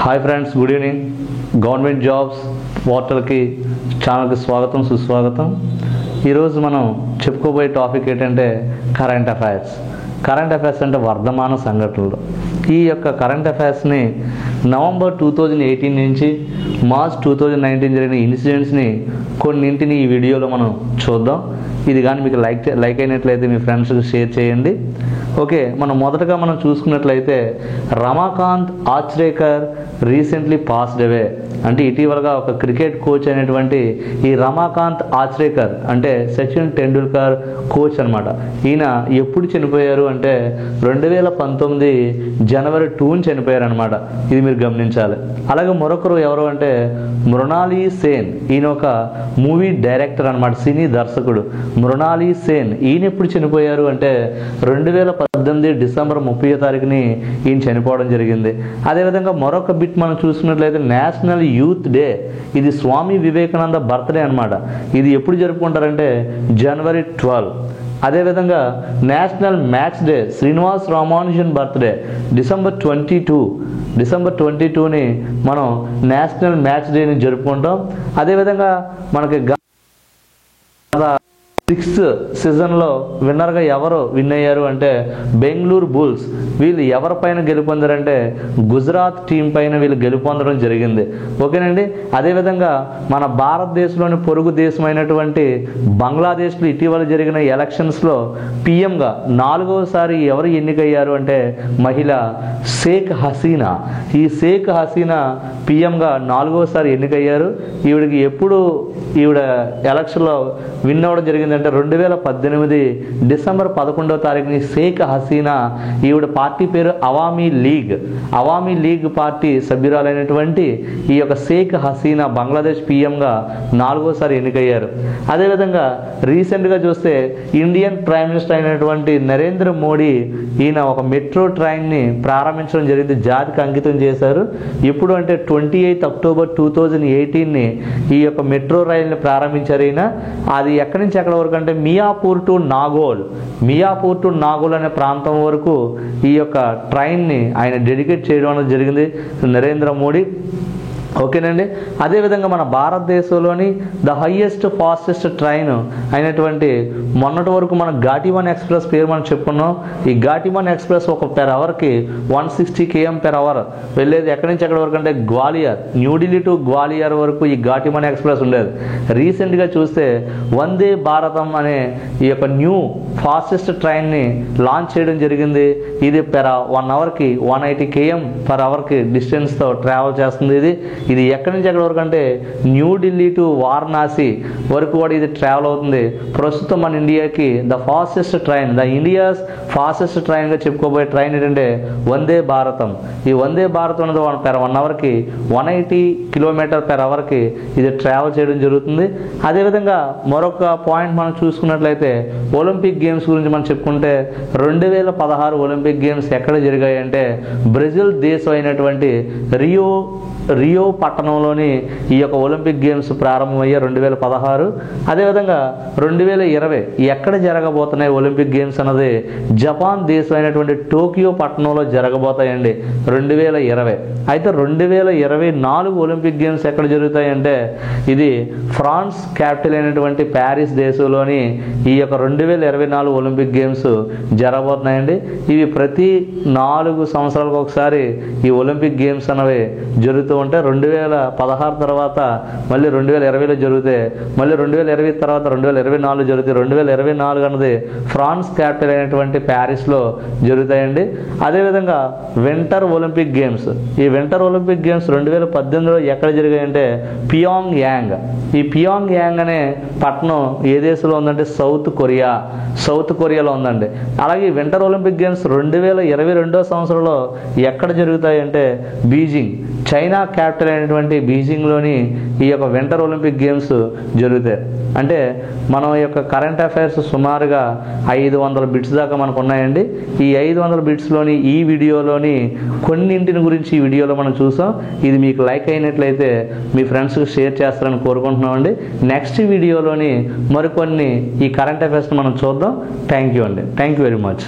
Hi friends, good evening. Government jobs పోర్టల్కి ఛానల్కి స్వాగతం, సుస్వాగతం. ఈరోజు మనం చెప్పుకోబోయే టాపిక్ ఏంటంటే కరెంట్ అఫైర్స్. కరెంట్ అఫైర్స్ అంటే వర్ధమాన సంఘటనలు. ఈ యొక్క కరెంట్ అఫైర్స్ని నవంబర్ 2018 నుంచి మార్చ్ 2019 జరిగిన ఇన్సిడెంట్స్ని కొన్నింటిని ఈ వీడియోలో మనం చూద్దాం. ఇది కానీ మీకు లైక్ అయినట్లయితే మీ ఫ్రెండ్స్కి షేర్ చేయండి. ఓకే, మొదటగా మనం చూసుకున్నట్లయితే Ramakant Achrekar recently passed away. అంటే ఇటీవలగా ఒక క్రికెట్ కోచ్ అయినటువంటి ఈ రమాకాంత్ ఆచ్రేకర్ అంటే సచిన్ టెండూల్కర్ కోచ్ అనమాట. ఈయన ఎప్పుడు చనిపోయారు అంటే 2019 జనవరి 2 చనిపోయారు అనమాట. ఇది మీరు గమనించాలి. అలాగే మరొకరు ఎవరు అంటే మృణాలి సేన్. ఈయన ఒక మూవీ డైరెక్టర్ అనమాట, సినీ దర్శకుడు మృణాలి సేన్. ఈయన ఎప్పుడు చనిపోయారు అంటే 2018 డిసెంబర్ 30 ఈయన చనిపోవడం జరిగింది. అదేవిధంగా మరొక బిట్ మనం చూసుకున్నట్లయితే నేషనల్ యూత్ డే. ఇది స్వామి వివేకానంద బర్త్డే అనమాట. ఇది ఎప్పుడు జరుపుకుంటారంటే జనవరి 12. అదేవిధంగా national maths day, Srinivas Ramanujan birthday December 22ని మనం నేషనల్ మ్యాథ్స్ డేని జరుపుకుంటాం. అదేవిధంగా మనకి 6th సీజన్లో విన్నర్గా ఎవరు విన్ అయ్యారు అంటే బెంగళూరు బుల్స్. వీళ్ళు ఎవరిపైన గెలుపొందారంటే గుజరాత్ టీం పైన వీళ్ళు గెలుపొందడం జరిగింది. ఓకేనండి. అదేవిధంగా మన భారతదేశంలోని పొరుగు దేశమైనటువంటి బంగ్లాదేశ్లో ఇటీవల జరిగిన ఎలక్షన్స్లో పిఎంగా 4వసారి ఎవరు ఎన్నికయ్యారు అంటే మహిళ షేక్ హసీనా. ఈ షేక్ హసీనా పిఎంగా 4వసారి ఎన్నికయ్యారు. ఈవిడ ఎలక్షన్లో విన్ అవ్వడం జరిగింది అంటే 2018 డిసెంబర్ 11 షేక్ హసీనా. ఈవిడ పార్టీ పేరు అవామీ లీగ్ పార్టీ సభ్యురాలైనటువంటి ఈ యొక్క షేక్ హసీనా బంగ్లాదేశ్ పిఎంగా 4వసారి ఎన్నికయ్యారు. అదేవిధంగా రీసెంట్గా చూస్తే ఇండియన్ ప్రైమ్ మినిస్టర్ అయినటువంటి నరేంద్ర మోడీ ఈయన ఒక మెట్రో ట్రైన్ని ప్రారంభించడం జరిగింది, జాతికి అంకితం చేశారు. ఎప్పుడు అంటే 28 అక్టోబర్ 2018 ఈ యొక్క మెట్రో రైల్ని ప్రారంభించారు ఈయన. అది ఎక్కడి నుంచి ఎక్కడ వరకు అంటే మియాపూర్ టు నాగోల్ అనే ప్రాంతం వరకు ఈ యొక్క ట్రైన్ని ఆయన డెడికేట్ చేయడం జరిగింది నరేంద్ర మోడీ. ఓకేనండి. అదేవిధంగా మన భారతదేశంలోని ద హైయెస్ట్ ఫాస్టెస్ట్ ట్రైన్ అయినటువంటి మొన్నటి వరకు మన ఘాటివాన్ ఎక్స్ప్రెస్ పేరు మనం చెప్పుకున్నాం. ఈ ఘాటివాన్ ఎక్స్ప్రెస్ ఒక పెర్ అవర్కి 160 km/h వెళ్ళేది. ఎక్కడి నుంచి ఎక్కడి వరకు అంటే గ్వాలియర్, న్యూఢిల్లీ టు గ్వాలియర్ వరకు ఈ ఘాటివాన్ ఎక్స్ప్రెస్ ఉండేది. రీసెంట్గా చూస్తే వందే భారతం అనే ఈ యొక్క న్యూ ఫాస్టెస్ట్ ట్రైన్ని లాంచ్ చేయడం జరిగింది. ఇది పెర్ 1 అవర్కి 180 km/h డిస్టెన్స్తో ట్రావెల్ చేస్తుంది. ఇది ఎక్కడి నుంచి ఎక్కడి వరకు అంటే న్యూఢిల్లీ టు వారణాసి వరకు కూడా ఇది ట్రావెల్ అవుతుంది. ప్రస్తుతం మన ఇండియాకి ద ఇండియాస్ ఫాస్టెస్ట్ ట్రైన్గా చెప్పుకోబోయే ట్రైన్ ఏంటంటే వందే భారతం. ఈ వందే భారతం అనేది పెర్ 1 అవర్కి 180 km/h ఇది ట్రావెల్ చేయడం జరుగుతుంది. అదేవిధంగా మరొక పాయింట్ మనం చూసుకున్నట్లయితే ఒలింపిక్ గేమ్స్ గురించి మనం చెప్పుకుంటే 2016 ఒలింపిక్ గేమ్స్ ఎక్కడ జరిగాయంటే బ్రెజిల్ దేశం అయినటువంటి రియో పట్టణంలోని ఈ యొక్క ఒలింపిక్ గేమ్స్ ప్రారంభమయ్యాయి 2016. అదేవిధంగా 2020 ఎక్కడ జరగబోతున్నాయి ఒలింపిక్ గేమ్స్ అన్నది జపాన్ దేశం అయినటువంటి టోక్యో పట్టణంలో జరగబోతాయండి 2020. అయితే 2024 ఒలింపిక్ గేమ్స్ ఎక్కడ జరుగుతాయంటే ఇది ఫ్రాన్స్ క్యాపిటల్ అయినటువంటి ప్యారిస్ దేశంలోని ఈ యొక్క 2024 ఒలింపిక్ గేమ్స్ జరగబోతున్నాయండి. ఇవి ప్రతి 4 సంవత్సరాలకు ఒకసారి ఈ ఒలింపిక్ గేమ్స్ అనేవి జరుగుతూ ఉంటే 2016 తర్వాత మళ్ళీ 2020లో జరుగుతాయి, మళ్ళీ 2020 తర్వాత 2024 జరుగుతాయి. 2024 అన్నది ఫ్రాన్స్ క్యాపిటల్ అయినటువంటి ప్యారిస్లో జరుగుతాయండి. అదేవిధంగా వింటర్ ఒలింపిక్ గేమ్స్, ఈ వింటర్ ఒలింపిక్ గేమ్స్ 2018లో ఎక్కడ జరిగాయంటే పియాంగ్ యాంగ్. ఈ పియాంగ్ యాంగ్ అనే పట్టణం ఏ దేశంలో ఉందంటే సౌత్ కొరియాలో ఉందండి. అలాగే వింటర్ ఒలింపిక్ గేమ్స్ 2022 సంవత్సరంలో ఎక్కడ జరుగుతాయంటే బీజింగ్, చైనా క్యాపిటల్ అయినటువంటి బీజింగ్లోని ఈ యొక్క వింటర్ ఒలింపిక్ గేమ్స్ జరుగుతాయి. అంటే మనం యొక్క కరెంట్ అఫైర్స్ సుమారుగా 500 బిట్స్ దాకా మనకు ఉన్నాయండి. ఈ 500 బిట్స్లోని ఈ వీడియోలోని కొన్నింటిని గురించి ఈ వీడియోలో మనం చూసాం. ఇది మీకు లైక్ అయినట్లయితే మీ ఫ్రెండ్స్కి షేర్ చేస్తారని కోరుకుంటున్నామండి. నెక్స్ట్ వీడియోలోని మరికొన్ని ఈ కరెంట్ అఫైర్స్ని మనం చూద్దాం. థ్యాంక్ యూ అండి. Thank you very much.